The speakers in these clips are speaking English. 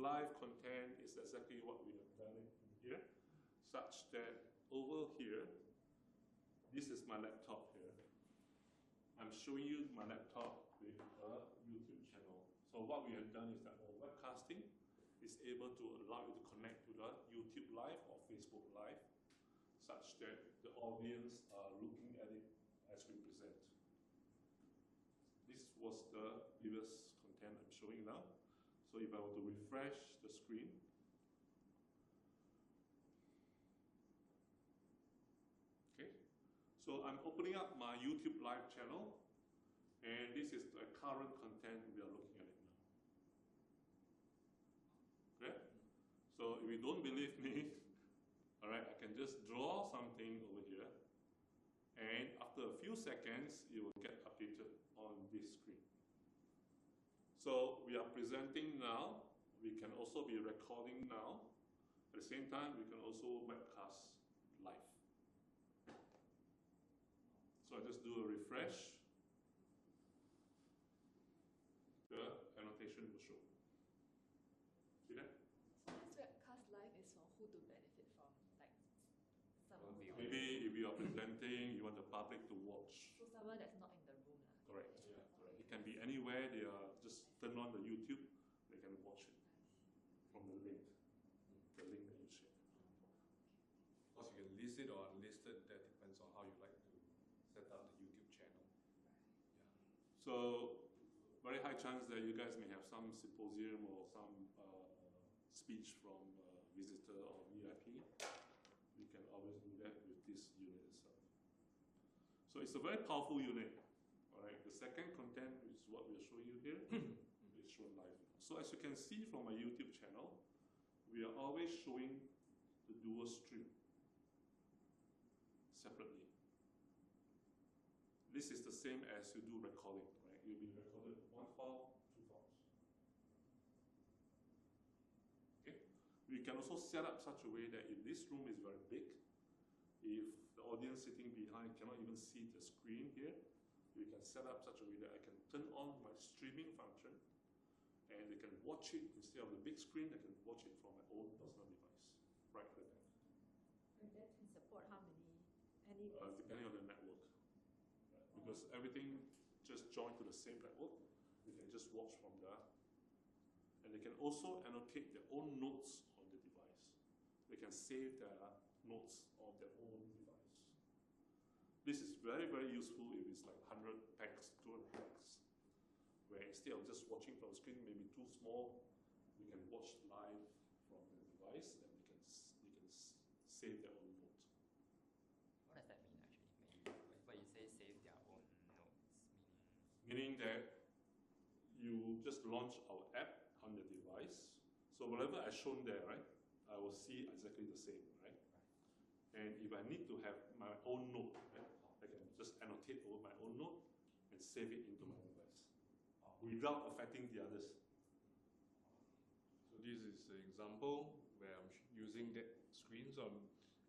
live content is exactly what we have done here, such that over here, this is my laptop here. I'm showing you my laptop with a YouTube channel. So what we have done is that our webcasting is able to allow you to connect to the YouTube Live or Facebook Live, such that the audience are looking at it as we present. This was the previous content I'm showing now. So if I were to refresh the screen, okay. So I'm opening up my YouTube Live channel, and this is the current content we are looking at it now. Okay? So if you don't believe me, all right, I can just draw something over here, and after a few seconds, you will get updated on this screen. So we are presenting now. We can also be recording now. At the same time, we can also webcast live. So I just do a refresh. The annotation will show. See that? So this webcast live is for who to benefit from, like someone. Maybe if you are presenting, you want the public to watch. So someone that's not in the room. Correct. Yeah, correct. It can be anywhere. They are just turn on the YouTube. They can watch it from the link that you share. Of course, you can list it or unlist it. That depends on how you like to set up the YouTube channel. Yeah. So, very high chance that you guys may have some symposium or some speech from a visitor or VIP. You can always do that with this unit itself. So it's a very powerful unit. All right. The second content, which is what we are showing you here, is shown live. So as you can see from my YouTube channel, we are always showing the dual stream separately. This is the same as you do recording, right? You'll be recorded one file, two files. Okay? We can also set up such a way that if this room is very big, if the audience sitting behind cannot even see the screen here, we can set up such a way that I can turn on my streaming function and they can watch it instead of the big screen, they can watch it from my own personal device, right at the back. And that can support how many? Depending on the network. Because everything just joined to the same network, you can just watch from there. And they can also annotate their own notes on the device. They can save their notes on their own device. This is very, very useful if it's like 100 packs, 200 packs, where instead of just watching from the screen, maybe too small, we can watch live from the device and they can save their own note. What does that mean actually? When you say save their own notes, meaning that you just launch our app on the device. So whatever I've shown there, right, I will see exactly the same, right? And if I need to have my own note, right, I can just annotate over my own note and save it into my device without affecting the others. So this is an example where I'm using that screen. So I'm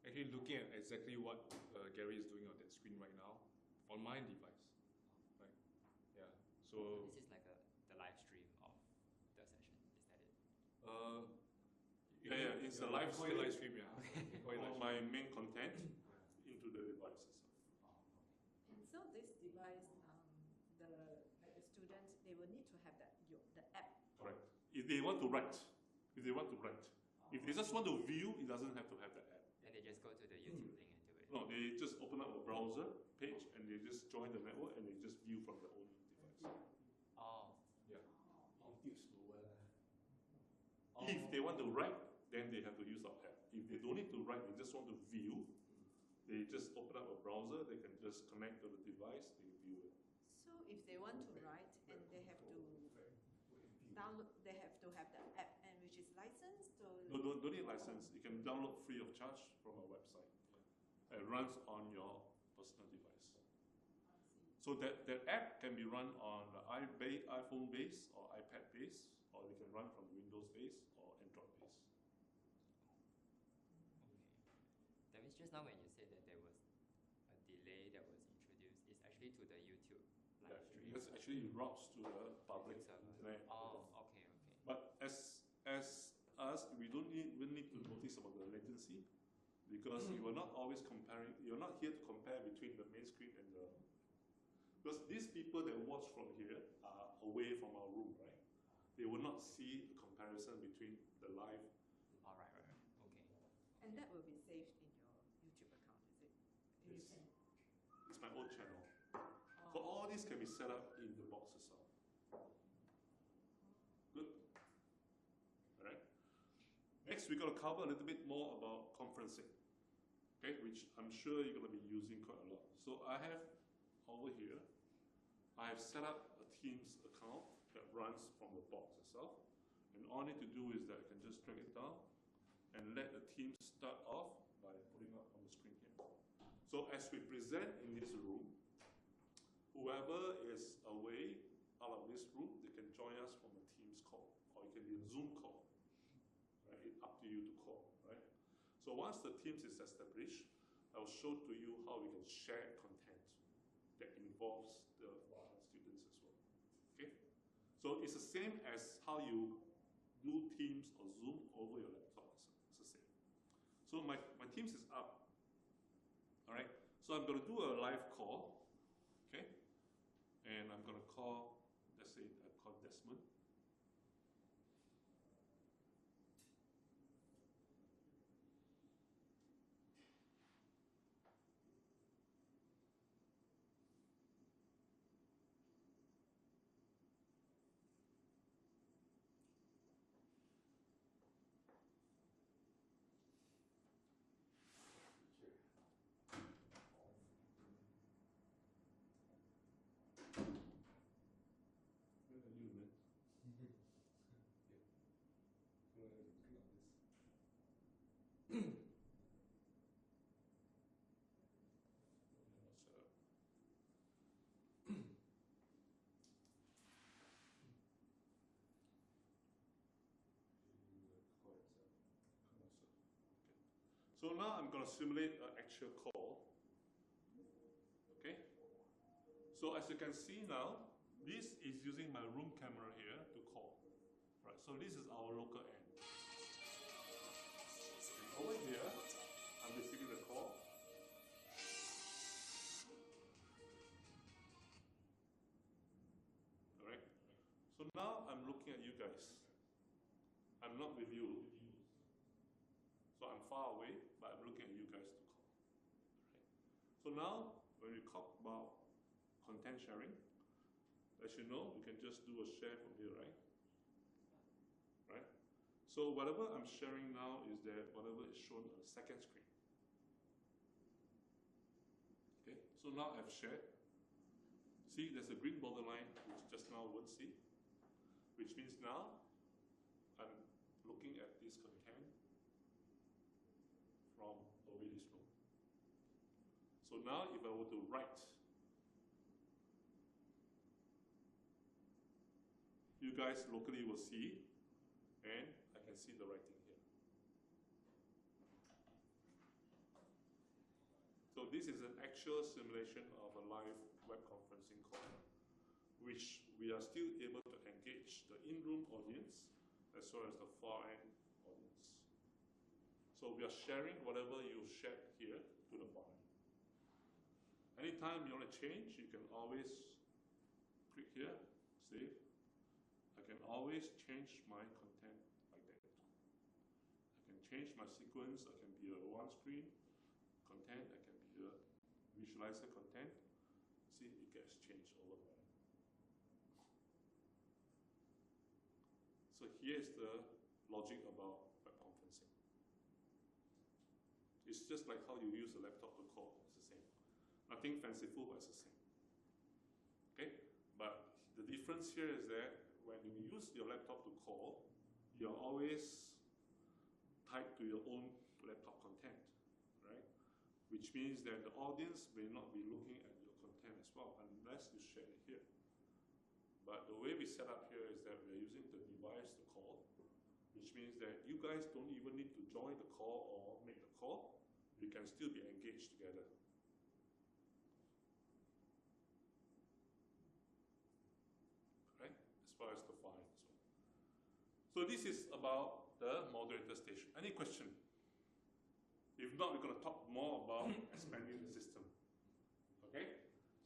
actually looking at exactly what Gary is doing on that screen right now on my device. Right? Yeah. So this is like the live stream of the session. Is that it? Yeah, it's a live stream. Live stream, yeah. Of my main content into the device itself. And so this device, the students, they will need to have the app. Correct. If they want to write, if they just want to view, it doesn't have to have the app. Then they just go to the YouTube link and do it. No, they just open up a browser page and they just join the network and they just view from their own device. Oh. Yeah. YouTube slower. If they want to write, then they have to use our app. If they don't need to write, they just want to view, they just open up a browser, they can just connect to the device, they view it. So if they want to write and they have to download, they have to have the app, and which is licensed? Or No, don't need a license. You can download free of charge from our website. It runs on your personal device. So that app can be run on the iPhone base or iPad base, or they can run from Windows base or Android base. Okay. That means just now when you said that there was a delay that was introduced, it's actually to the YouTube live stream. Because actually it routes to the public internet. Oh, okay. But as because you are not always comparing, you're not here to compare between the main screen and the, because these people that watch from here are away from our room, right? They will not see a comparison between the live. All right, right, right. Okay. And that will be saved in your YouTube account, is it? You Yes. can- It's my own channel. oh. So all this can be set up in the box itself. Good. All right. Next, we're going to cover a little bit more about conferencing, okay, which I'm sure you're going to be using quite a lot. So I have over here, I have set up a Teams account that runs from the box itself. And all I need to do is that I can just drag it down and let the Teams start off by putting up on the screen here. So as we present in this room, whoever is away out of this room, they can join us from a Teams call, or it can be a Zoom call. Right? It's up to you to call. Right? So once the Teams is established, I will show to you how we can share content that involves the students as well. Okay? So it's the same as how you do Teams or Zoom over your laptop. It's the same. So my Teams is up. All right. So I'm going to do a live call. Okay. And I'm going to call, let's say I call Desmond. Where are you, man? So now I'm going to simulate an actual call. Okay. So as you can see now, this is using my room camera here to call. Right. So this is our local end. And over here, I'm receiving the call. Alright. So now I'm looking at you guys. I'm not with you. So I'm far away, but I'm looking at you guys to call. Right. So now, when we talk about content sharing, as you know, we can just do a share from here, right? Right? So whatever I'm sharing now is that whatever is shown on the second screen. Okay, so now I've shared. See, there's a green borderline, which just now won't see, which means now I'm looking at this content from over this room. So now if I were to write, you guys locally will see, and I can see the writing here. So this is an actual simulation of a live web conferencing call, which we are still able to engage the in-room audience as well as the far-end audience. So we are sharing whatever you shared here to the far-end. Anytime you want to change, you can always click here, save. I can always change my content like that. I can change my sequence. I can be a one-screen content. I can be a visualizer content. See, it gets changed over there. So here's the logic about web conferencing. It's just like how you use a laptop to call. It's the same. Nothing fanciful, but it's the same. Okay? But the difference here is that when you use your laptop to call, you're always tied to your own laptop content, right? Which means that the audience may not be looking at your content as well unless you share it here. But the way we set up here is that we're using the device to call, which means that you guys don't even need to join the call or make the call. You can still be engaged together. Right? As far as the file as well. So this is about the moderator station. Any question? If not, we're going to talk more about expanding the system. Okay?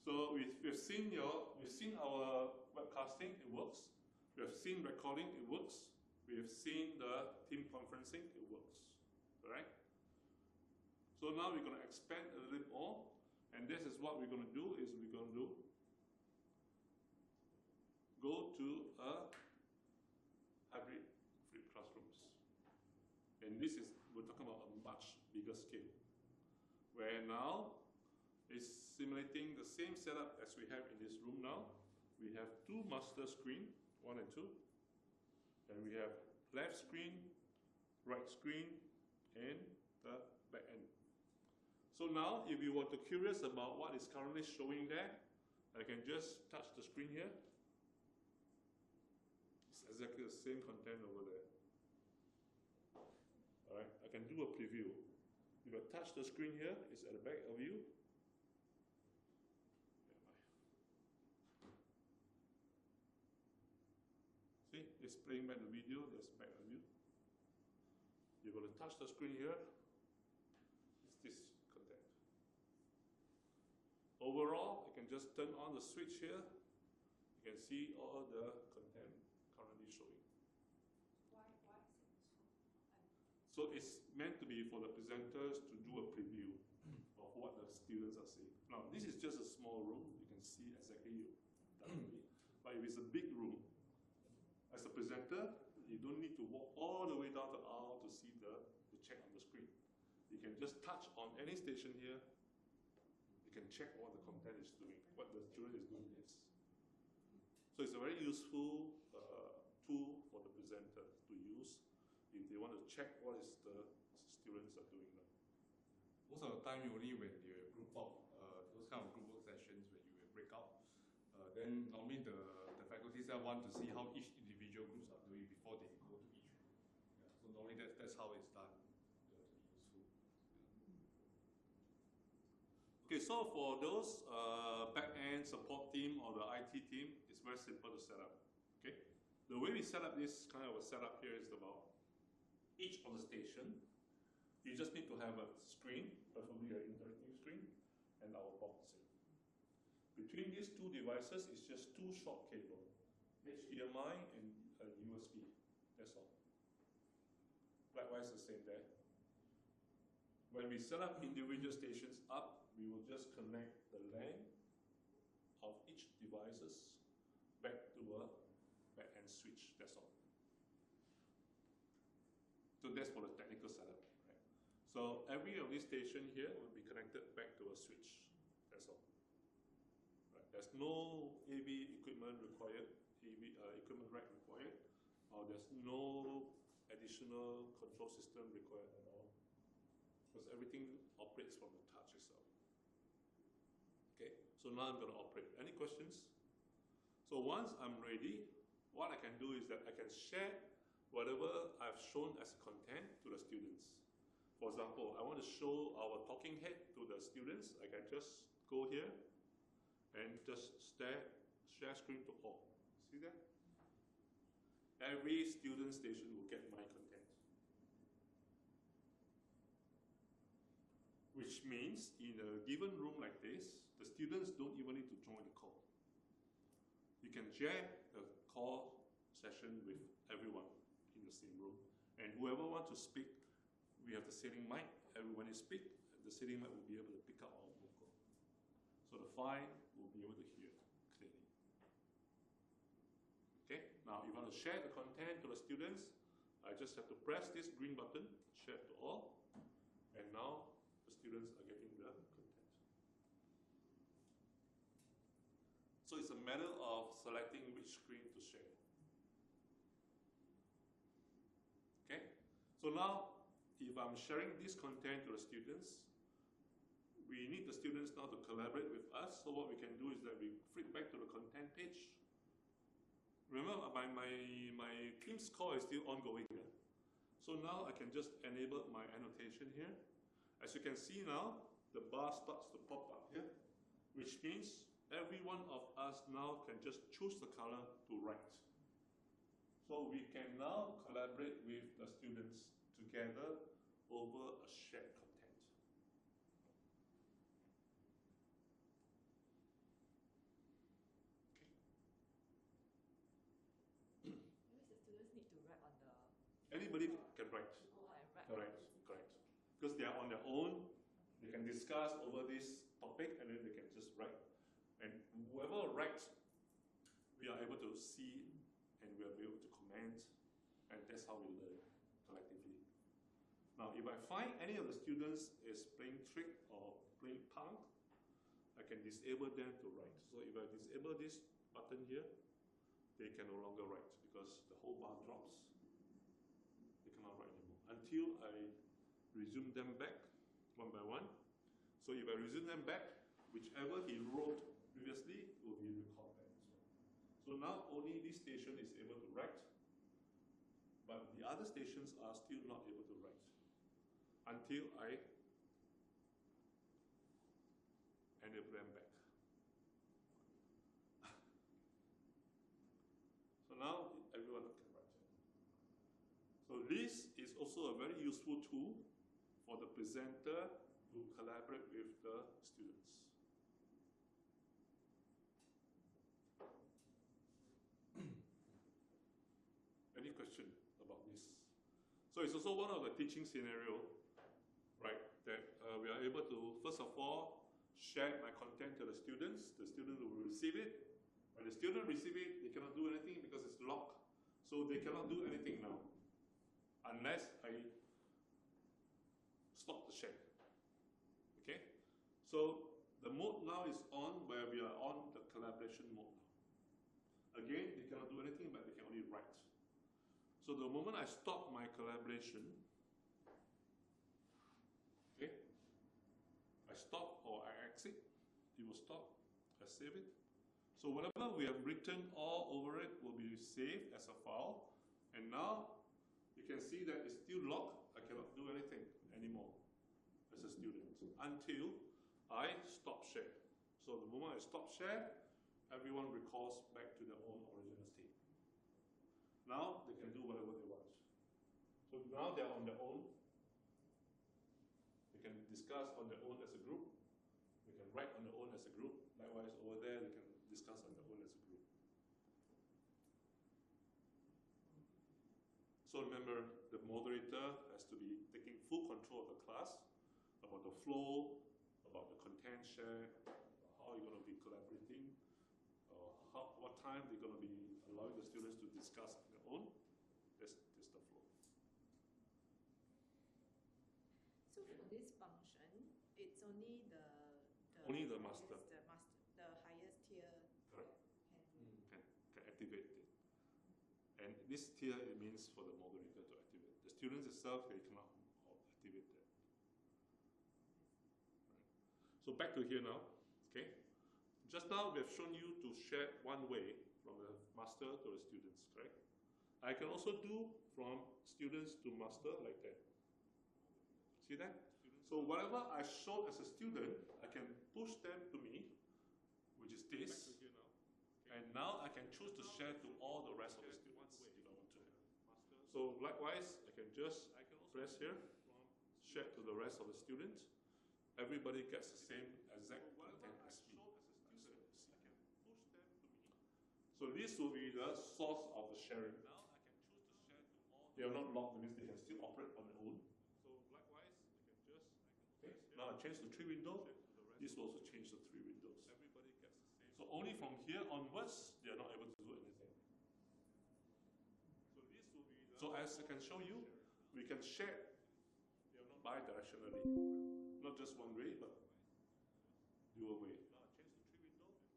So we've seen our webcasting, it works. We have seen recording, it works. We have seen the team conferencing, it works. Alright? So now we're going to expand a little bit more, and this is what we're going to do, is we're going to go to a hybrid flipped classrooms. And this is, we're talking about a much bigger scale, where now it's simulating the same setup as we have in this room now. We have two master screen, 1 and 2, and we have left screen, right screen, and the back end. So now, if you were curious about what is currently showing there, I can just touch the screen here. It's exactly the same content over there. Alright, I can do a preview. If I touch the screen here, it's at the back of you. See, it's playing back the video, that's back of you. You're going to touch the screen here, it's this content. Overall, I can just turn on the switch here. You can see all the content currently showing. Why is it useful? So it's meant to be for the presenters to do a preview of what the students are seeing. Now, this is just a small room. You can see exactly directly. But if it's a big room, as a presenter, you don't need to walk all the way down the aisle to see to check on the screen. You can just touch on any station here. You can check what the content is doing, what the student is doing next. So it's a very useful tool for the presenter to use if they want to check what is the students are doing now. Most of the time, only when you group up, those kind of group work sessions when you break out, then normally the faculty want to see how each individual groups are doing before they go to each group. Yeah, so normally that's how it's done to be useful. Okay, so for those back-end support team or the IT team, it's very simple to set up. Okay, the way we set up this kind of a setup here is about each of the station. You just need to have a screen, preferably an interactive screen, and our box here. Between these two devices is just two short cable, HDMI and USB. That's all. Likewise, the same there. When we set up individual stations up, we will just connect the LAN of each devices back to a back-end switch. That's all. So that's for the technical setup. Right? So every of these stations here will be connected back to a switch. That's all. Right? There's no AV equipment required, equipment rack required, or there's no additional control system required at all, because everything operates from the touch itself. Okay, so now I'm going to operate. Any questions? So once I'm ready, what I can do is that I can share whatever I've shown as content to the students. For example, I want to show our talking head to the students. I can just go here and just share screen to all. See that? Every student station will get my content. Which means in a given room like this, the students don't even need to join the call. You can share the call session with everyone in the same room. And whoever wants to speak, we have the sitting mic. When you speak, the sitting mic will be able to pick up our vocal. So the file will be able to hear clearly. Okay, now if I want to share the content to the students, I just have to press this green button, share to all, and now the students are getting the content. So it's a matter of selecting which screen to share. Okay, so now if I'm sharing this content to the students, we need the students now to collaborate with us. So what we can do is that we flip back to the content page. Remember, my Teams call is still ongoing here. So now I can just enable my annotation here. As you can see now, the bar starts to pop up here, which means every one of us now can just choose the color to write. So we can now collaborate with the students together over a shared content. anybody can write. Correct, correct. Because they are on their own, they can discuss over this topic and then they can just write. And whoever writes, we are able to see and we are able to comment, and that's how we learn collectively. Now, if I find any of the students is playing trick or playing punk, I can disable them to write. So if I disable this button here, they can no longer write because the whole bar drops. They cannot write anymore until I resume them back one by one. So if I resume them back, whichever he wrote previously will be recalled back as well. So now only this station is able to write, but the other stations are still not able to write until I enable them back. So now everyone can write. So this is also a very useful tool for the presenter to collaborate with the students. Any question about this? So it's also one of the teaching scenario, right? That we are able to, first of all, share my content to the students. The student will receive it. When the student receive it, they cannot do anything because it's locked. So they cannot do anything now, unless I stop the share. Okay? So the mode now is on where we are on the collaboration mode now. Again, they cannot do anything, but they can only write. So the moment I stop my collaboration, okay, I stop or I exit, it will stop, I save it. So whatever we have written all over it will be saved as a file. And now you can see that it's still locked. I cannot do anything anymore as a student until I stop share. So the moment I stop share, everyone recalls back to their own original state. Now they can do whatever they want. So now they're on their own. They can discuss on their own as a group. They can write on their own as a group. Likewise, over there, they can discuss on their own as a group. So remember, the moderator has to be taking full control of the class, about the flow, about the content share, how you're going to be collaborating, what time they're going to be allowing the students to discuss on their own. That's the flow. So for this function, it's only the master. The highest tier Correct. can do. Can activate it. And this tier, it means for the moderator to activate. The students itself, they cannot activate that. Right. So back to here now, okay? Just now we have shown you to share one way from the master to the students, correct? I can also do from students to master like that. See that? So whatever I showed as a student, I can push them to me, which is this. And now I can choose to share to all the rest of the students if I want to. So likewise, I can just press here, share to the rest of the students. Everybody gets the same exact content as me. So this will be the source of the sharing. They are not locked, means they can still operate on their own. So likewise, I can just now I change to 3 windows. This will also change to 3 windows. So only from here onwards, they are not able to do anything. So as I can show you, we can share bi-directionally. Not just one way, but dual way.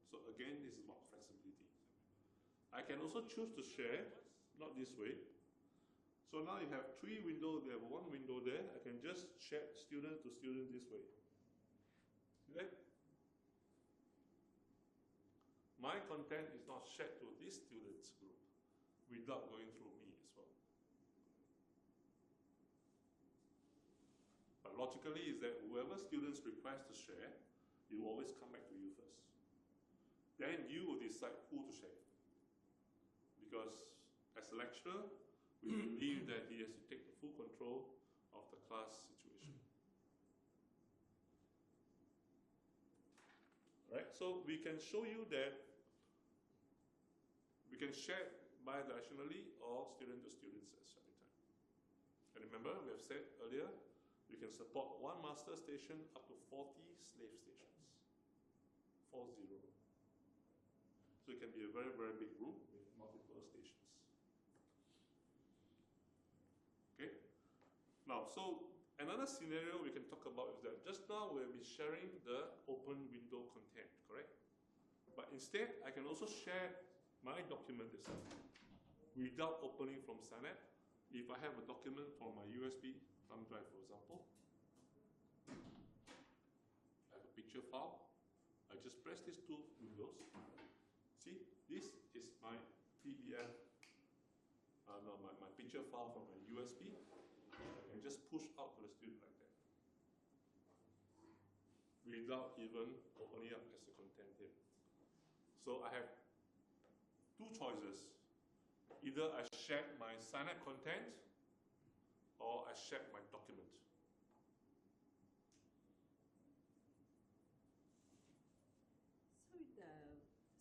So again, this is about flexibility. I can also choose to share, not this way. So now you have 3 windows, they have 1 window there. I can just share student to student this way. See that? My content is not shared to this students group without going through me as well. But logically is that whoever students request to share, it will always come back to you first. Then you will decide who to share. Because as a lecturer, we believe that he has to take the full control of the class situation. Right? So we can show you that we can share bi-directionally or student to students at any time. said earlier, you can support one master station up to 40 slave stations. 40. So it can be a very, very big room with multiple stations. Okay? Now, so another scenario we can talk about is that just now we'll be sharing the open window content, correct? But instead, I can also share my document itself without opening from SANET. If I have a document from my USB thumb drive, for example, I have a picture file. I just press these two windows. See, this is my PDF, my picture file from my USB. I can just push out to the student like that, without even opening up as a content here. So I have two choices. Either I share my SANET content or I share my document.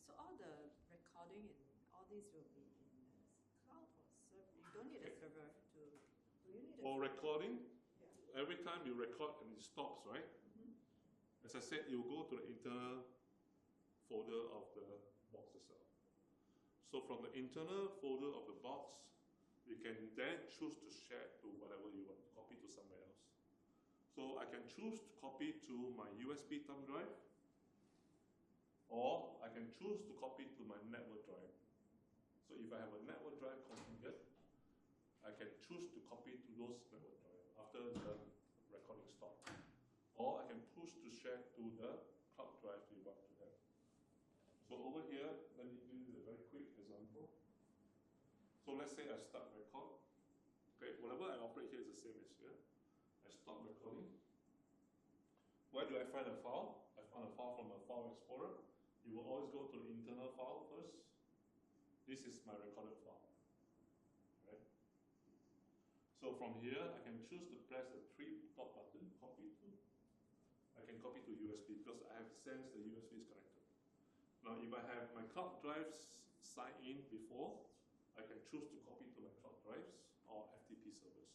So all the recording and all these will be in the cloud or server. You don't need a server to. Do you need a For recording, Yeah. every time you record and it stops, right? As I said, you go to the internal folder of the box itself. So from the internal folder of the box, you can then choose to share to whatever you want, copy to somewhere else. So I can choose to copy to my USB thumb drive, or I can choose to copy to my network drive. So if I have a network drive configured, I can choose to copy to those network drive after the recording stops. Or I can push to share to the cloud drive you want to have. So over here, let me do a very quick example. So let's say I start record. Okay, whatever I operate here is the same as here. I stop recording. Where do I find a file? I found a file from a file explorer. You will always go to the internal file first. This is my recorded file. Right? So from here, I can choose to press the three-dot button, copy to. I can copy to USB because I have sensed the USB is connected. Now, if I have my cloud drives signed in before, I can choose to copy to my cloud drives or FTP servers.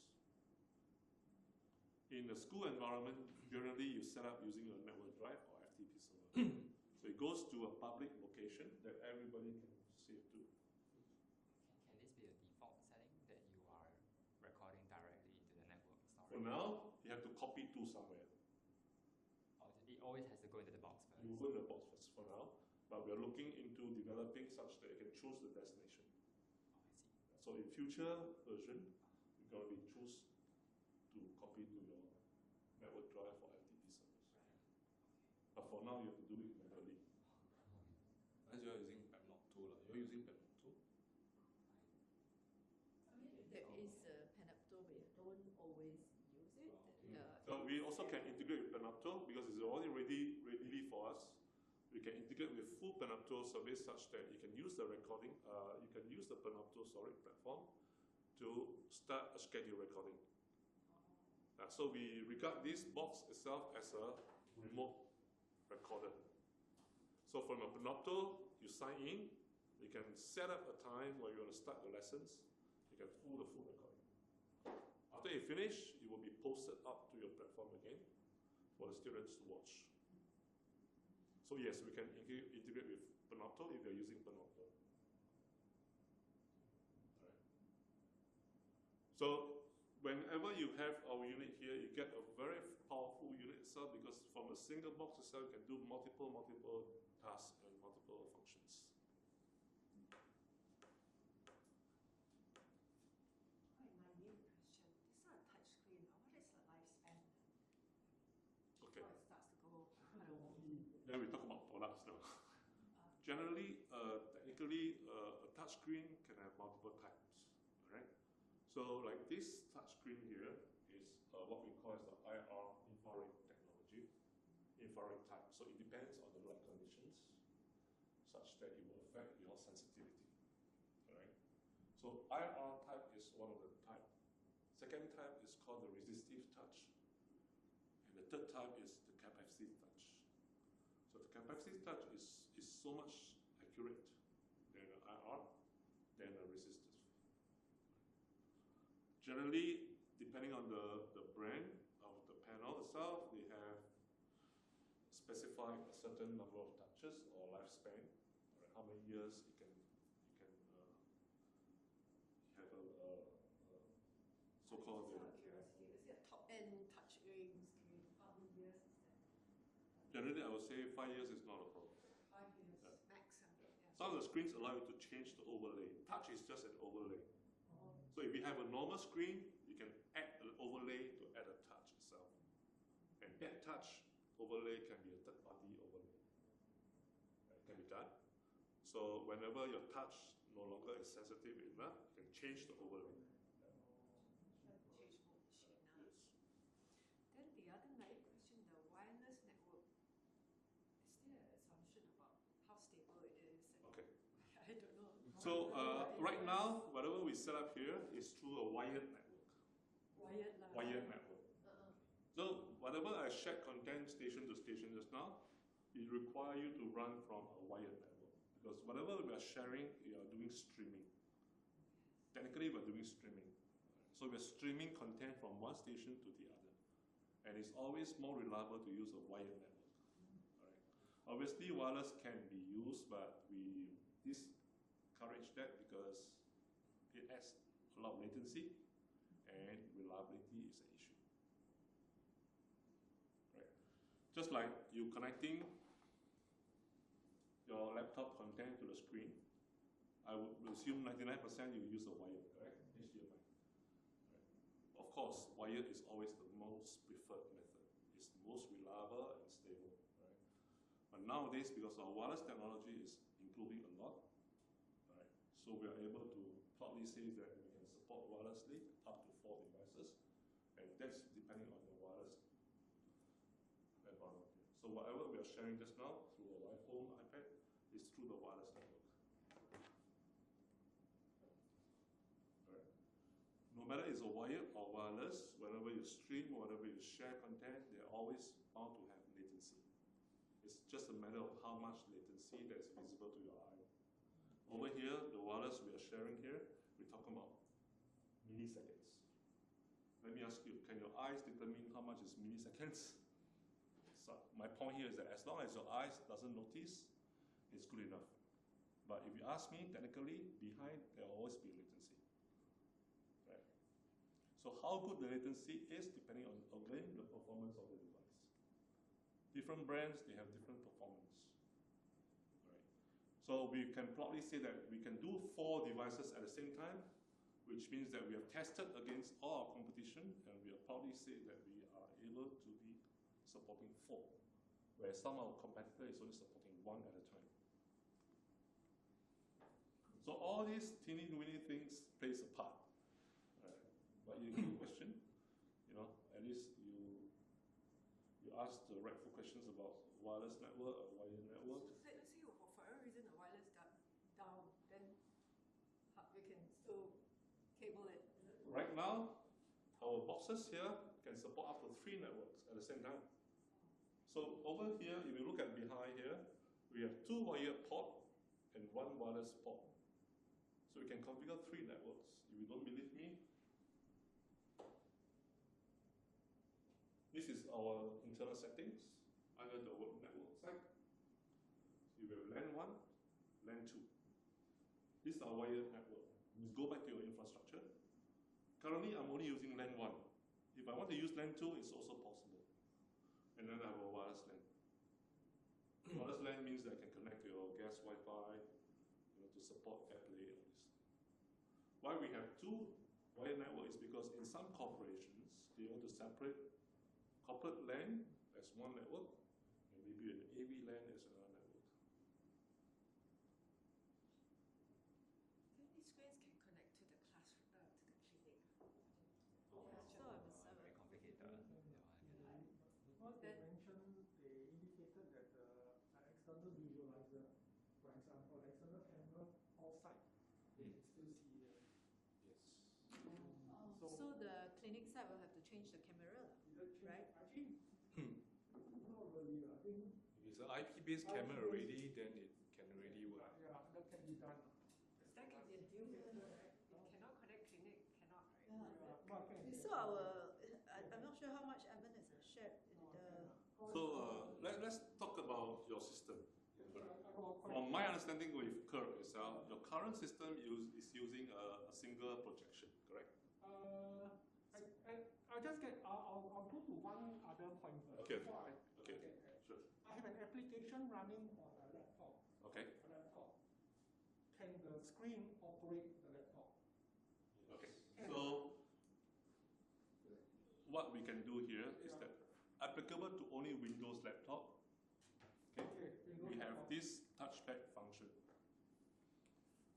In the school environment, generally you set up using a network drive or FTP server. So it goes to a public location that everybody can see it to. Can this be a default setting that you are recording directly into the network storage? For now, you have to copy to somewhere. Or it always has to go into the box first? You go in the box first for now, but we are looking into developing such that you can choose the destination. Oh, I see. So in future version, you're going to be choose to copy to your network drive or FTP servers. But for now, you have to do it manually. As you're using Panopto, you're using Panopto? There is a Panopto, we don't always use it. So we also can integrate with Panopto because it's already ready for us. We can integrate with full Panopto service such that you can use the recording, you can use the Panopto storage platform to start a scheduled recording. So we regard this box itself as a remote recorder. So from a Panopto, you sign in, you can set up a time where you want to start the lessons, you can do the full recording. After you finish, it will be posted up to your platform again for the students to watch. So yes, we can integrate with Panopto if you're using Panopto. Right. So whenever you have our unit here, you get a very powerful unit itself because from a single box itself, you can do multiple tasks and multiple functions. My new question. These are touch screen. What is the lifespan? Okay. Before it starts to go kind of wonky. Then we talk about products now. Generally, technically, a touch screen can have multiple types. Alright. So like this touch screen here is what we call as the IR infrared technology, infrared type. So it depends on the light conditions, such that it will affect your sensitivity. Alright. So IR type is one of the type. Second type is called the resistive touch, and the third type is the capacitive touch. So the capacitive touch is so much accurate than the IR than the resistive. Generally, depending on the brand of the panel itself, they have specified a certain number of touches or lifespan, right? How many years you can have a so-called. Out of curiosity, is it a top-end touchscreen screen? How many years is that? Generally, I would say 5 years is not a problem. 5 years Yeah. max. Yeah. Some of the screens allow you to change the overlay. Touch is just an overlay. So if you have a normal screen, you can add an overlay to add a touch itself. And that touch overlay can be a third-party overlay. Right, can be done. So whenever your touch no longer is sensitive enough, you can change the overlay. Change mode machine. Yes. Then the other main question, the wireless network, is there an assumption about how stable it is? Okay. I don't know. So right now, whatever we set up here is through a wired network. Wired network. So whatever I shared content station to station just now, it requires you to run from a wired network. Because whatever we are sharing, we are doing streaming. Technically, we're doing streaming. So we're streaming content from one station to the other. And it's always more reliable to use a wired network. All right. Obviously, wireless can be used, but we discourage that because it adds a lot of latency and reliability is an issue. Right. Just like you connecting your laptop content to the screen, I would assume 99% you use a wire, correct? HDMI. Right. Of course, wired is always the most preferred method. It's the most reliable and stable. Right? But nowadays, because our wireless technology is improving a lot, right? So we are able to proudly say that we can support wirelessly up to 4 devices, and that's depending on your wireless environment. So whatever we are sharing just now through our iPhone, iPad, is through the wireless network. Right. No matter it's a wired or wireless, whenever you stream or whenever you share content, they're always bound to have latency. It's just a matter of how much latency that is visible to your eye. Over here, the wireless we are sharing here, we're talking about milliseconds. Let me ask you, can your eyes determine how much is milliseconds? So my point here is that as long as your eyes doesn't notice, it's good enough. But if you ask me, technically, behind there will always be latency. Right? So how good the latency is depending on, again, the performance of the device. Different brands, they have different performance. Right? So we can proudly say that we can do 4 devices at the same time, which means that we have tested against all our competition, and we are proudly say that we are able to be supporting 4, where some of our competitors is only supporting 1 at a time. So all these teeny-weeny things plays a part. But you give a question, at least you ask the rightful questions about wireless network or wired network. So let's say for whatever reason the wireless down, then we can still cable it. Right now, our boxes here can support up to 3 networks at the same time. So over here, if you look at behind here, we have 2 wired ports and 1 wireless port. So we can configure 3 networks. If you don't believe me, this is our internal settings under the network side. You have LAN 1, LAN 2. This is our wired network. You go back to your infrastructure. Currently, I'm only using LAN 1. If I want to use LAN 2, it's also possible. And then I have a wireless LAN. Wireless LAN means that I can connect to your gas Wi-Fi, to support AirPlay and all this. Why we have 2 wired networks is because in some corporations, they want to separate corporate LAN as one network, and maybe an AV LAN as another network. Then these screens can connect to the class, to the clinic. Very complicated. What they mentioned, they indicated that an external visualizer, for example, external camera outside, they can still see the. Yes. So the clinic side will have to change the camera, right? Actually, not really. I think If it's an IP-based camera already, then it can already work. yeah, that can be done. That can be a deal breaker, right? It cannot connect clinic, cannot, right? But can We saw our my understanding with Curve itself, your current system is using a single projection, correct? I'll just get, I'll go to one other point first. Okay. Before Okay. get there. Sure. I have an application running on a laptop. Okay. A laptop. Can the screen operate the laptop? Okay. So what we can do here is that applicable to only Windows laptop. Okay. We have this touchpad function.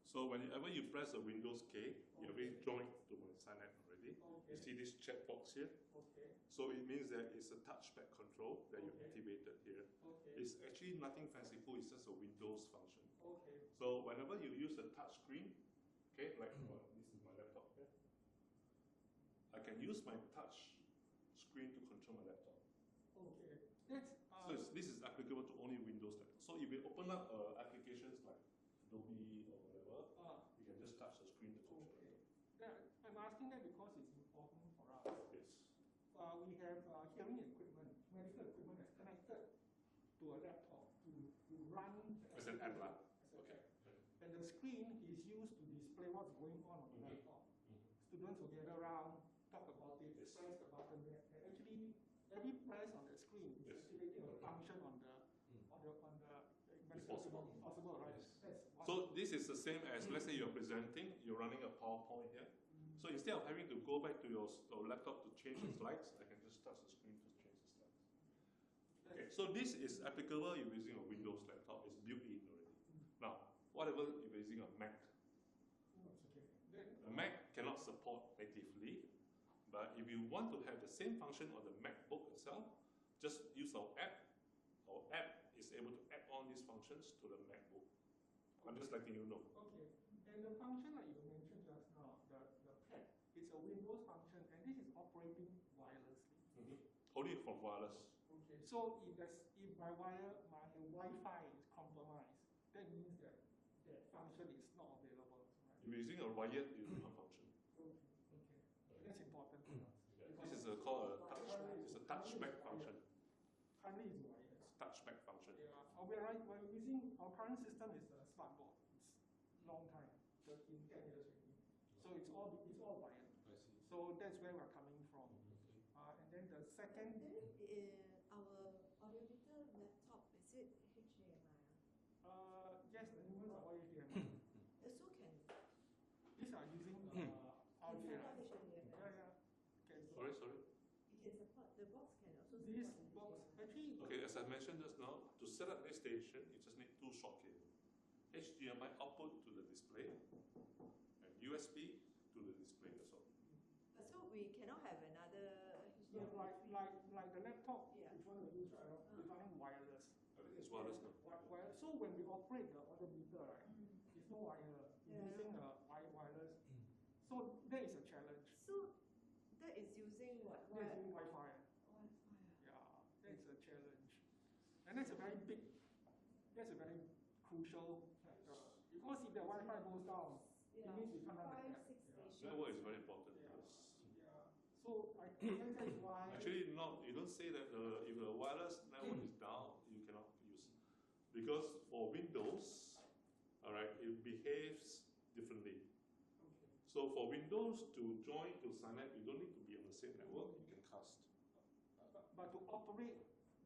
So whenever you press the Windows key, you already joined to my Synapse already. You see this checkbox here? Okay. So it means that it's a touchpad control that you Okay. activated here. Okay. It's actually nothing fanciful, it's just a Windows function. Okay. So whenever you use the touch screen, okay, like this is my laptop here, I can use my touch screen to control my laptop. Okay. That's, So this is applicable to only Windows laptop. So if you open up applications like Adobe or whatever, you can just touch the screen to control it. yeah, I'm asking that because it's important for us. Yes. We have hearing equipment, medical equipment that's connected to a laptop to run As an app, lah. as an Okay. app. And the screen is used to display what's going on the laptop. Students will gather around, talk about it, press the button there. And actually, every press on the screen is Yes. activating a function on the medical possible. equipment. It's possible, right? Yes. That's one. So this is the same as, let's say you're presenting, you're running a PowerPoint here. So instead of having to go back to your laptop to change the slides, I can just touch the screen to change the slides. Okay, so this is applicable if you're using a Windows laptop, it's built in already. Now, whatever if you're using a Mac. No, it's okay. Then, A Mac cannot support natively, but if you want to have the same function on the MacBook itself, just use our app. Our app is able to add on these functions to the MacBook. I'm just letting you know. okay. And the function that you mentioned just now, the PAD, it's a Windows function, and this is operating wirelessly. Only from wireless. Okay. So if my Wi-Fi is compromised, that means that that function is not available, right? If you're using a wired, you can't function. Okay. That's important to us. This is called a touch. It's a touchback function. Currently it's wireless. Touchback function. Yeah. We're using our current system is a smartboard. It's long time, 10 years already. So it's all wired. I see. So that's where we're coming from. And then the second, Our audiovisual laptop, is it HDMI? yes, the new ones are all HDMI. So can These are using audio. support HDMI? Yeah. Okay. Sorry. It can support, the box can also This support box HDMI. actually. Okay, as I mentioned just now, to set up this station, you just need two short cables. HDMI output to the display and USB to the display as well. So we cannot have another So HDMI. like the laptop, Yeah. which one we use right now, is running wireless. Everything is wireless now. So when we operate the odometer, right, it's no wire. It's Yeah. using wireless. So that is a challenge. So that is using what? That's using Wi-Fi. Wi-Fi. Yeah, that's a challenge. And that's a very crucial factor. Because if the Wi-Fi goes down, it means we can't run the 5, app. 6 stations. Network is very important. Yeah. Yes. Yeah. So I think that is why. Actually, no, you don't say that if the wireless network is down, you cannot use. Because for Windows, all right, it behaves differently. Okay. So for Windows to join to Synapse, you don't need to be on the same network, you can cast. But to operate,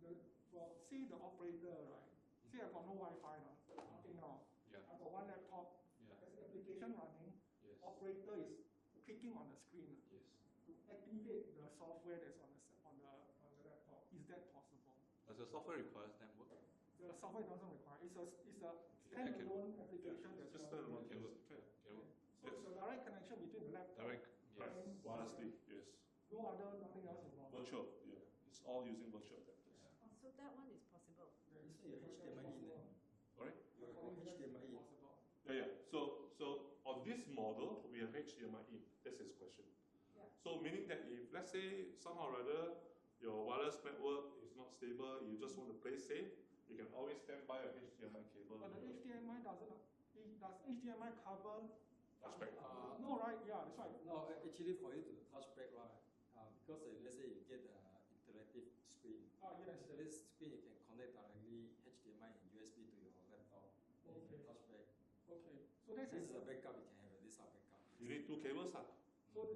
say the operator, right? Say I've got no Wi-Fi now, nothing now. Yeah. I've got one laptop, Yeah. there's an application running, Yes. operator is clicking on the screen Yes. to activate the software that's on the laptop. Is that possible? Does the software requires network? The software doesn't require. It's a Okay, standalone application Yeah, that's just running. can work. work. Can work. So it's a direct connection between the laptop. Direct. Right. Yes. Wirelessly, yes. Nothing else involved. Virtual, yeah. It's all using virtual adapters. Oh, so that one is possible. You say your HDMI in. Alright? You have HDMI in. Possible. Yeah. So on this model, we have HDMI in. That's his question. Yeah. So meaning that if, let's say, somehow or other, your wireless network is not stable, you just want to play safe, you can always stand by a HDMI cable. But the HDMI does HDMI cover? Touchback. No, right? Yeah, that's right. No, actually for you to touchback, right? Because let's say you get an interactive screen. Yes. So this screen you can connect directly HDMI and USB to your laptop. You Okay, so that's This is a backup, you can have this are backup. You need two cables, huh? So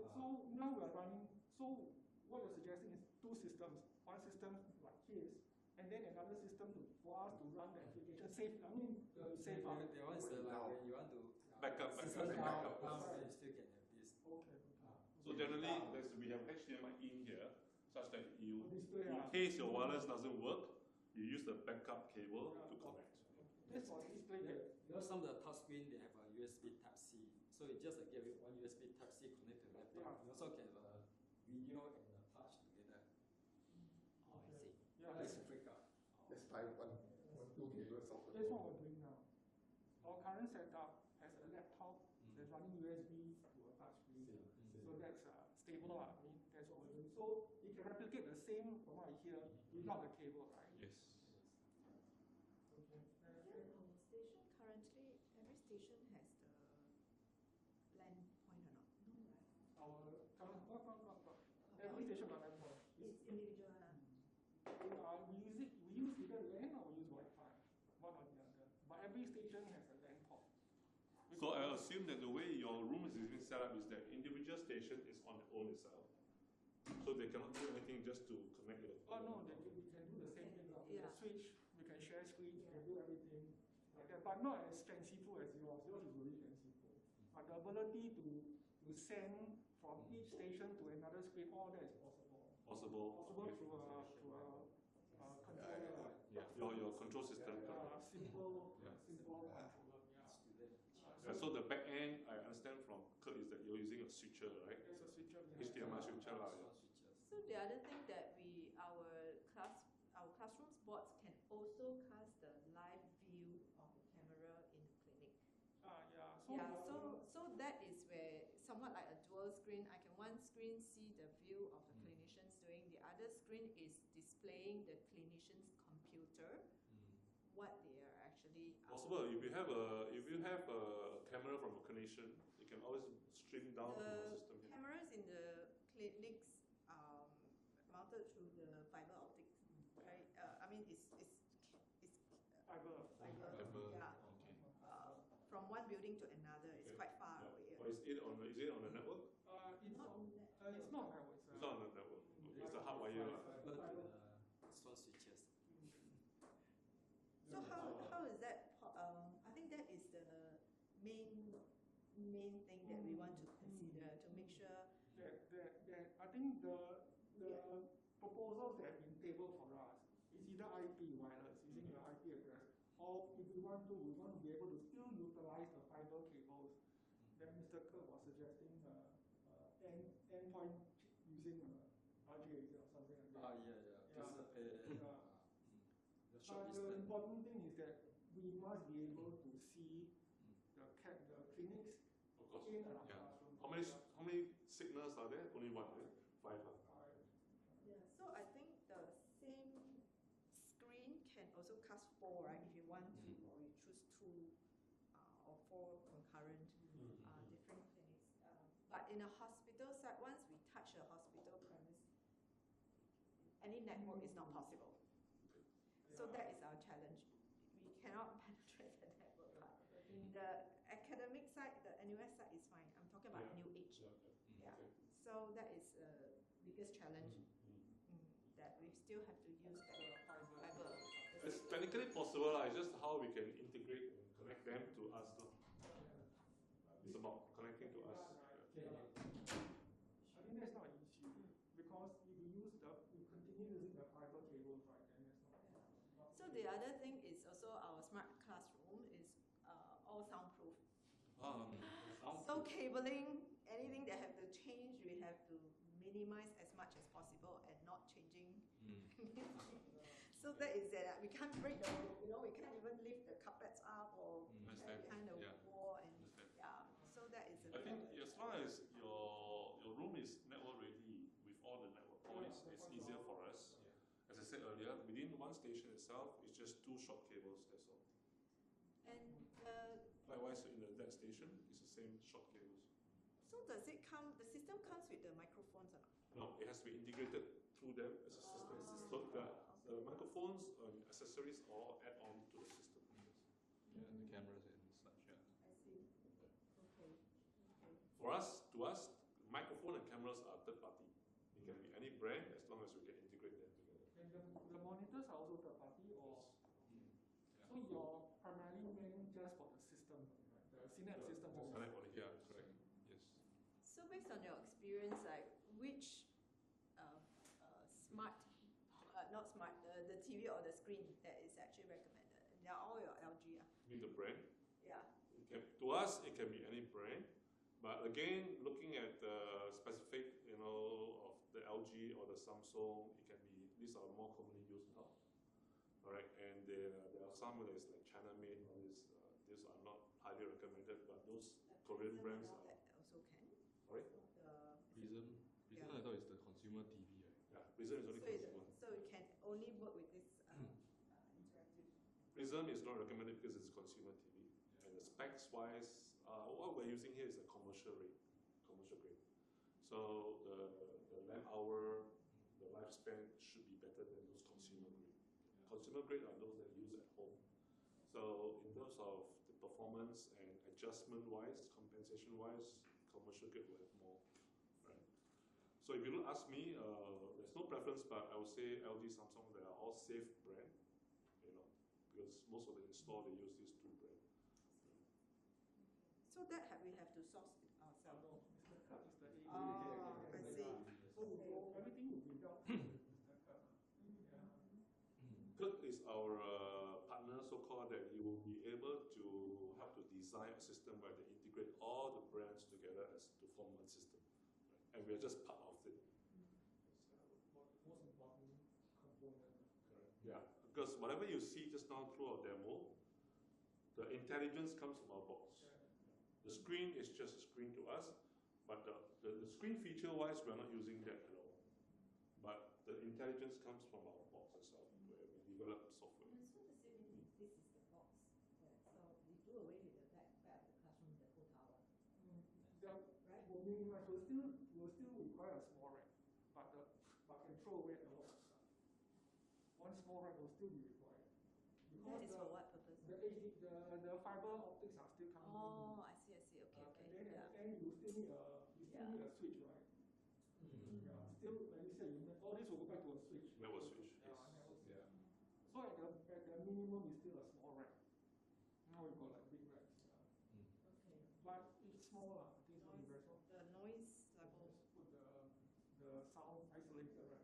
now we are running. So what you're suggesting is two systems. One system like his, and then another system for us to run the application safe. I mean, safe. That one is like when you want to Backup. system Backup. down, you still can have this. Okay. So generally, we have HDMI in here, such that you, Display, in case your wireless doesn't work, you use the backup cable to connect. That's for display. You know, some of the touch screen they have a USB Type-C, so you just get one USB Type-C connect to laptop. You also can have a video and a touch together. Oh, I see. Yeah, This that's is backup. Let's try two cables of what we're doing now. Our current setup has a laptop that's running USB to a touch screen. So that's stable. I mean, that's what we're doing. So it can replicate the same from what I hear without the cable, right? Yes. Okay. Our station currently, every station has the LAN point or not? No, right? Every station got laptop. It's individual. We use either LAN or we use Wi-Fi, one or the other. But every station has a LAN port. So I assume that the way your room is being set up is that individual station is on their own itself. So they cannot do anything just to connect it. Oh no, we can do the same thing. We can Yeah. switch, we can share screen, we can do everything like that. But not as fanciful as yours. Yours is really fanciful. But the ability to send from each station to another screen, all that is possible. Possible. Possible Okay. through a controller. Yeah. Your control system. Simple Yeah. controller. Yeah, so the back end, I understand from Kurt, is that you're using a switcher, right? There's a switcher. HDMI switcher. Yeah. So the other thing that our classrooms boards can also cast the live view of the camera in the clinic. So that is where somewhat like a dual screen. I can one screen see the view of the clinicians doing, the other screen is displaying the clinician's computer, what they are actually. Possible. If you have a camera from a clinician, you can always stream down to the system. Here. Cameras in the clinics mounted through the fiber optics, right? I mean, it's Fiber. yeah. From one building to another, it's quite far away. Or is it on the network? It's not network. It's not on the network. It's a hardwire. Small switches. So how is that? I think that is the main thing that we want to consider to make sure. I think the proposals that have been tabled for us is either IP wireless using your IP address, or if we want to be able to still utilize the fiber cables. Then Mr. Kerr was suggesting endpoint using RJ or something like that. But the important thing is that we must be able to see the clinics Of course. in our Yeah. classroom. How many signals are there? Only one, right? 5. Yeah. So I think the same screen can also cast 4, right? If you want to, or you choose 2 or 4 concurrent different clinics. But in a hospital side, once we touch a hospital premise, any network is not possible. So that is our challenge. We cannot penetrate the network part. The academic side, the NUS side is fine. I'm talking about NUH. Yeah. So that is the biggest challenge that we still have to use the fiber. It's technically possible. It's just how we can integrate and connect them to us. It's about connecting to us. I think that's not an issue because if we continue using the fiber cables, right? Then that's not. So the other thing is also our smart classroom is all soundproof. So cabling, anything that have to change, we have to minimize as much as possible and not changing. So that is that we can't break the, we can't even lift the carpets up or behind the wall and So that is. I think as long as your room is network ready with all the network points, it's easier for us. As I said earlier, within one station itself, it's just 2 short cables. That's all. And likewise, in that station, it's the same short cables. So does it come? The system comes with the microphones or not? No, it has to be integrated through them as a system. So the microphones and accessories all add on to the system. Yeah, the cameras and such. Yeah. For us, to us, microphone and cameras are third party. It can be any brand as long as we can integrate them together. And the monitors are also third party, or so you're primarily meant just for the system, right? The Synapse system. Synapse only. Yeah, correct. Yes. So based on your experience, like which smart, not smart, the TV or the screen that is actually recommended? They are all your LG. You mean the brand? Yeah. To us, it can be any brand. But again, looking at the specific, of the LG or the Samsung, it can be, these are more commonly used now. All right, and there are some that is like China made, or these are not highly recommended, but those Korean brands are. That also can. Sorry? Prism. Yeah. I thought it's the consumer TV, right? Yeah, Prism is only consumer. So it can only work with this interactive. Prism is not recommended because it's consumer TV. And the specs wise, what we're using here is a commercial grade. So the lamp hour, the lifespan should be better than those consumer grade. Consumer grade are those that you use at home. So in terms of the performance and adjustment wise, compensation wise, commercial grade will have more. Right? So if you ask me, there's no preference, but I would say LG, Samsung, they are all safe brand. Because most of the install they use these two brands. So that we have to source it ourselves. No, it's the AV. Oh, I see. So everything will be done. Kirk is our partner, so-called, that he will be able to help to design a system where they integrate all the brands together to form one system. Right? And we are just part of it. Most important component. Correct. Yeah, because whatever you see just now through our demo, the intelligence comes from our box. The screen is just a screen to us, but the screen feature-wise, we're not using that at all. But the intelligence comes from our box itself, where we develop software. And so does it mean this is the box? So we do away with the back of the classroom, the whole tower. Right? Will minimize. We'll still require a small rack, but can throw away a lot of stuff. One small rack will still be required. That is for what purpose? The fiber optics are still coming in. Oh, I see. Okay. And Yeah. then you still need a switch, right? Yeah. Still, like you said, all this will go back to a switch. Network switch, yes. Network switch. Yeah. So at the minimum is still a small rack. Now we've got like big racks. Yeah. Okay. But it's small. I think it's going to be very small. The noise level. Just put the sound isolator, right?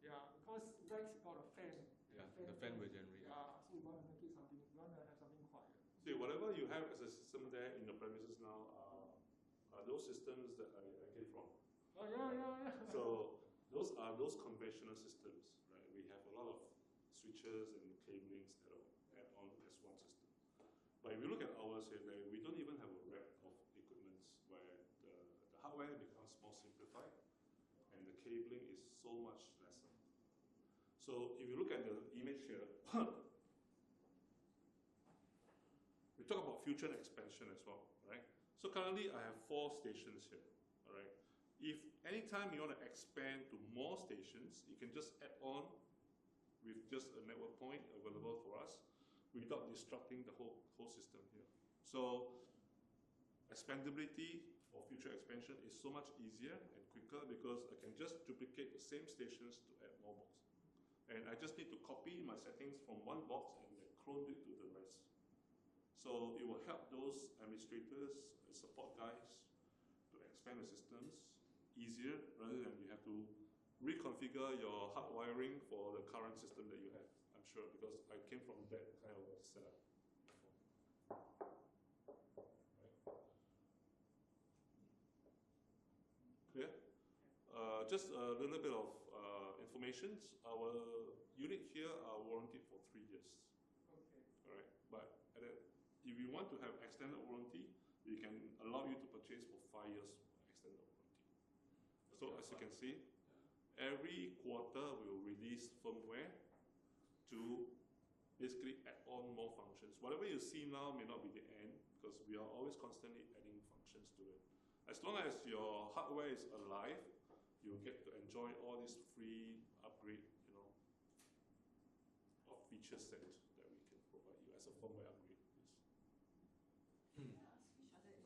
Yeah, because racks got a fan. Yeah, the fan will generate. Yeah, so we want to make it something. We want to have something quiet. See, whatever you have as a system there in your premises now are those systems that I came from. Oh, yeah. So those are those conventional systems, right? We have a lot of switches and cablings that are add on as one system. But if you look at ours here, we don't even have a rack of equipments where the hardware becomes more simplified and the cabling is so much lesser. So if you look at the image here, we talk about future expansion as well, right? So currently I have 4 stations here, all right? If anytime you want to expand to more stations, you can just add on with just a network point available for us without disrupting the whole system here. So expandability for future expansion is so much easier and quicker because I can just duplicate the same stations to add more boxes. And I just need to copy my settings from one box and then clone it to the rest. So it will help those administrators and support guys to expand the systems easier rather than you have to reconfigure your hard wiring for the current system that you have. I'm sure because I came from that kind of setup. Clear? Just a little bit of information. Our unit here are warranted for 3 years. Okay. All right, but if you want to have extended warranty, we can allow you to purchase for 5 years extended warranty. So as you can see, every quarter we will release firmware to basically add on more functions. Whatever you see now may not be the end because we are always constantly adding functions to it. As long as your hardware is alive, you get to enjoy all these free upgrade, of feature set that we can provide you as a firmware upgrade. Yes. Which other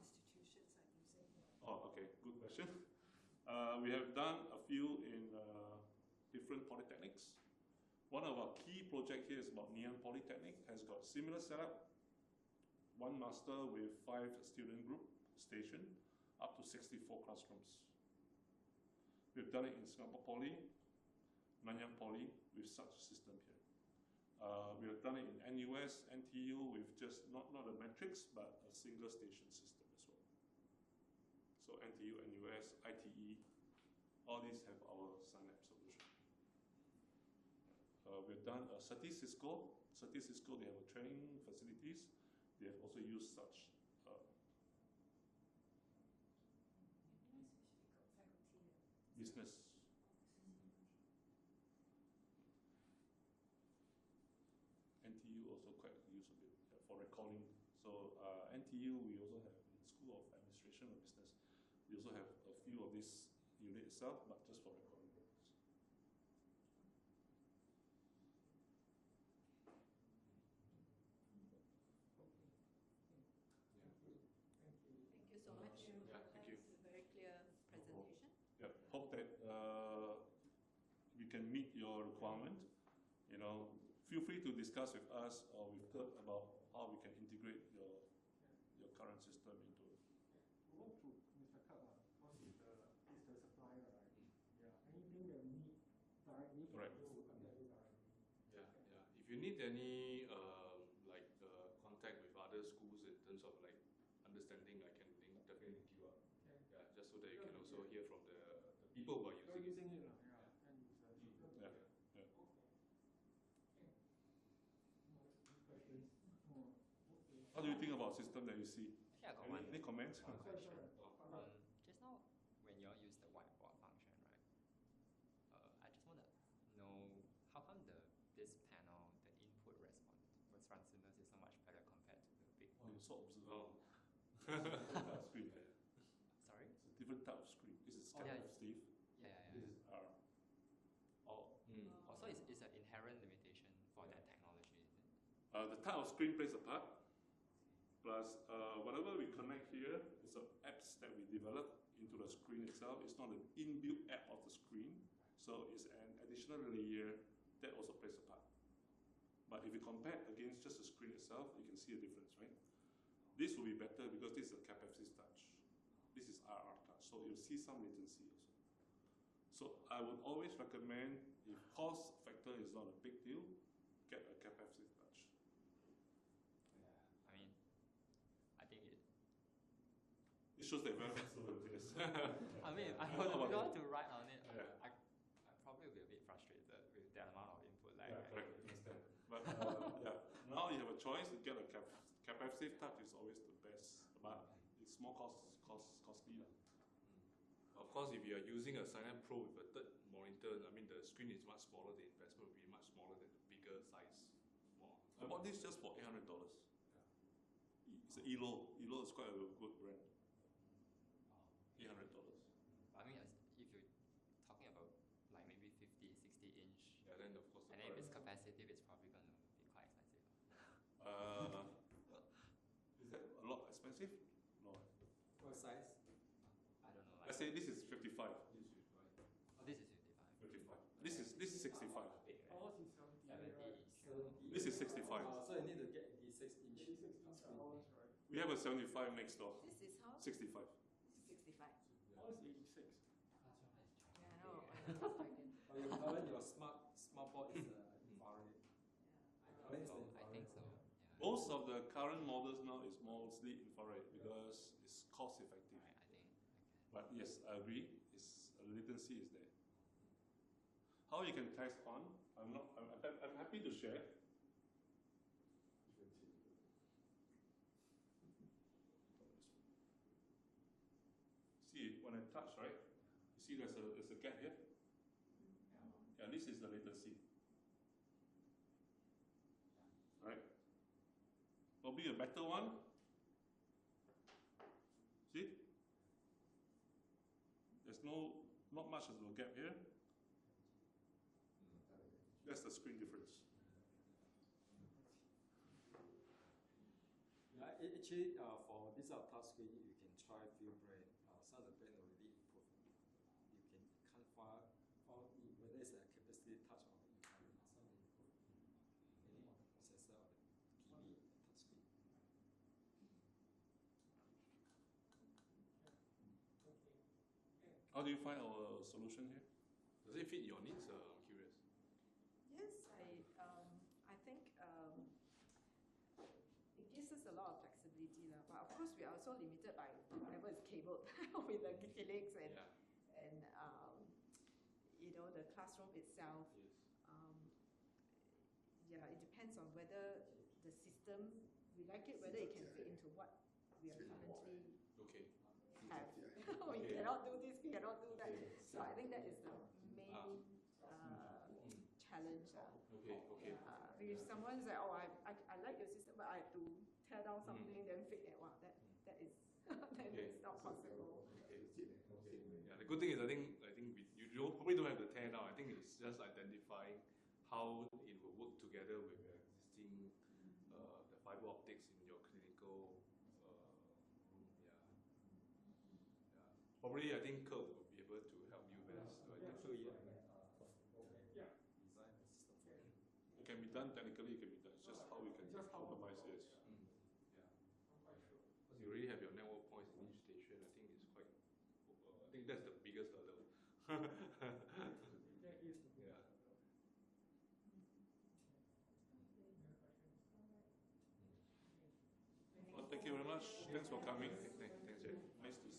We have done a few in different polytechnics. One of our key project here is about Ngee Ann Polytechnic, has got similar setup. One master with 5 student group station, up to 64 classrooms. We've done it in Singapore Poly, Nanyang Poly with such a system here. We have done it in NUS, NTU with just not a matrix, but a single station system as well. So NTU, NUS, ITE, all these have our Synapse solution. We've done Certis Cisco. Certis Cisco, they have a training facilities. They have also used such. Business. NTU also quite use of it for recording. So NTU, we also have in School of Administration or Business. We also have a few of this unit itself, but just for recording purposes. Thank you so much. Yeah, thank you. That's a very clear presentation. Yeah, hope that we can meet your requirement. You know, feel free to discuss with us or with Kurt about how we can integrate your current system into it. We work through Mr. Kurt, because he's the supplier, right? Yeah. Anything that we need directly from Right. you, we'll contact you directly. Yeah, yeah. If you need any contact with other schools in terms of like understanding, I can definitely link you up. Okay. Yeah, just so that you can also hear from the people who are You're using it. using it, yeah. And users. Yeah. Okay. Yeah. Questions? Okay. How do you think about system that you see? Yeah, I got one. Any comments? One Sorry, question. sorry. Just now, when you all use the whiteboard function, right? I just want to know how come this panel, the input responsiveness is so much better compared to the big Oh, one. you saw observe. Oh. Different type of screen. Sorry? It's a different type of screen. This is Oh, yeah. Skype, Steve. Yeah, This is R. Oh. Also, it's an inherent limitation for that technology, is it? The type of screen plays a part. Plus, whatever we connect here is an apps that we develop into the screen itself. It's not an inbuilt app of the screen. So it's an additional layer that also plays a part. But if you compare against just the screen itself, you can see a difference, right? This will be better because this is a capacitive touch. This is RR touch. So you'll see some latency also. So I would always recommend, if cost factor is not a big deal, get a capacitive touch. I mean, I think it. It shows that very flexible. Yes. I mean, I How would about want to write on it. Yeah. I probably will be a bit frustrated with the amount of input lag. Yeah, right? correct. Understand. But yeah, now you have a choice to get a capacitive touch is always the best, but it's more costly. Of course, if you are using a Synapse Pro with a third monitor, I mean the screen is much smaller. The investment will be much smaller than the bigger size. I bought this just for $800. It's an Elo. Elo is quite a good brand. $800. I mean, if you're talking about like maybe 50, 60 inch, Yeah, then of course. and then if it's capacitive, it's probably going to be quite expensive. Is that a lot expensive? No. What size? I don't know. Like, Let's say this is 55. oh, this is 55. 55. This is 65. Big, right? Ours is 70, 70. right? 70. This is 65. So you need to get 86 inch 86 inch screen. ours, right? We have a 75 next door. This is how? 65. 65. Ours is 86. Yeah, I know. I know. But your current, your smart board is infrared. I think so. Yeah. Most of the current models now is mostly infrared because it's cost effective. Right, I think. Okay. But yes, I agree. It's latency is there. How you can test on? I'm happy to share. See when I touch, right? You see there's a gap here. Yeah, this is the latency. Right? Probably a better one. See? There's not much of a gap here. That's the screen difference. Yeah, actually, for this touch screen, you can try few brand. Some of the brand already improved. How do you find our solution here? Does it fit your needs? I'm curious. Yes, I think it gives us a lot of flexibility, lah. But of course, we are also limited by whatever is cabled with the Gileaks and Yeah. and you know, the classroom itself. Yes. Yeah, it depends on whether the system we like it, whether it can fit into what we are currently Okay. have. We Okay. cannot do this, we cannot do that. Okay. So I think that is the main challenge. Okay. Okay. If someone's like, oh, I like your system, but I have to tear down something, then fit it. Wow, that is then Okay. it's not possible. Okay. Yeah. The good thing is, I think you probably don't have to tear down. I think it's just identifying how it will work together with your existing the fiber optics in your clinical room. Yeah. Yeah. Probably, I think Kurt will be able to help you best. To Yeah, identify. so yeah. Yeah. Design a system. It can be done technically. It can be done. It's just how we can Just how- compromise this. Yeah. I'm quite sure. Because you already have your network points in each station. I think it's quite. I think that's the biggest hurdle. That is the Yeah. Well, thank you very much. Thanks for coming. Thanks, Jeff. Nice to